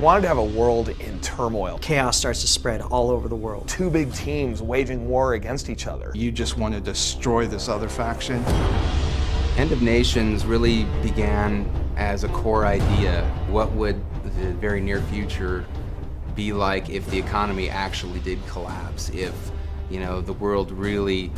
wanted to have a world in turmoil. Chaos starts to spread all over the world. Two big teams waging war against each other. You just want to destroy this other faction. End of Nations really began as a core idea. What would the very near future be like if the economy actually did collapse? If, the world really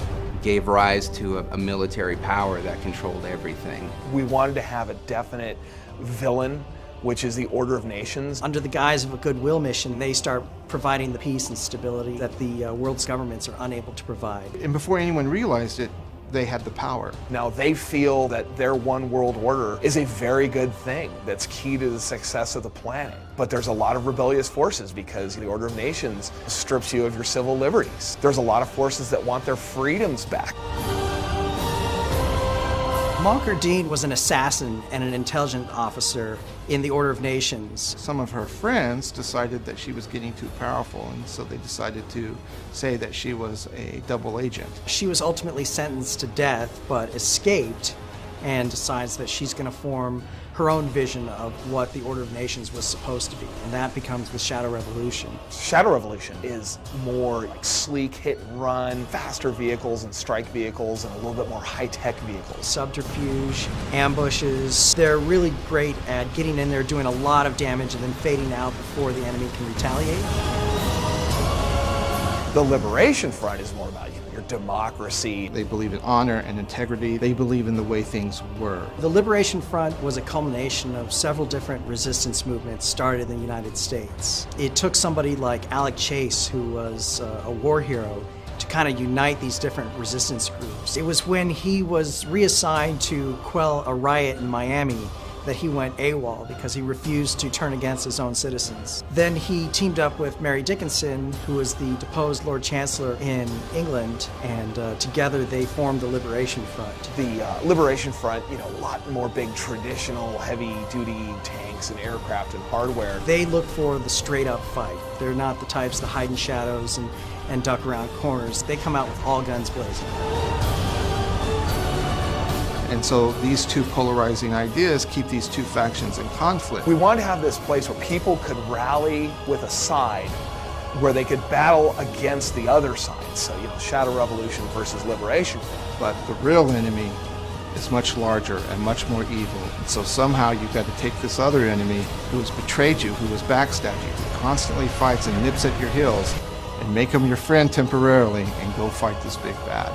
gave rise to a military power that controlled everything? We wanted to have a definite villain, which is the Order of Nations. Under the guise of a goodwill mission, they start providing the peace and stability that the world's governments are unable to provide. And before anyone realized it, they had the power. Now they feel that their one world order is a very good thing that's key to the success of the planet. But there's a lot of rebellious forces because the Order of Nations strips you of your civil liberties. There's a lot of forces that want their freedoms back. Moncur Dean was an assassin and an intelligence officer in the Order of Nations. Some of her friends decided that she was getting too powerful, and so they decided to say that she was a double agent. She was ultimately sentenced to death, but escaped and decides that she's going to form her own vision of what the Order of Nations was supposed to be, and that becomes the Shadow Revolution. Shadow Revolution is more like sleek hit and run, faster vehicles and strike vehicles, and a little bit more high-tech vehicles. Subterfuge, ambushes, they're really great at getting in there, doing a lot of damage, and then fading out before the enemy can retaliate. The Liberation Front is more about your democracy. They believe in honor and integrity. They believe in the way things were. The Liberation Front was a culmination of several different resistance movements started in the United States. It took somebody like Alec Chase, who was a war hero, to kind of unite these different resistance groups. It was when he was reassigned to quell a riot in Miami that he went AWOL because he refused to turn against his own citizens. Then he teamed up with Mary Dickinson, who was the deposed Lord Chancellor in England, and together they formed the Liberation Front. The Liberation Front, a lot more big traditional heavy-duty tanks and aircraft and hardware. They look for the straight-up fight. They're not the types that hide in shadows and duck around corners. They come out with all guns blazing. And so these two polarizing ideas keep these two factions in conflict. We wanted to have this place where people could rally with a side where they could battle against the other side. So, Shadow Revolution versus Liberation Front. But the real enemy is much larger and much more evil. And so somehow you've got to take this other enemy who has betrayed you, who has backstabbed you, who constantly fights and nips at your heels, and make him your friend temporarily and go fight this big bad.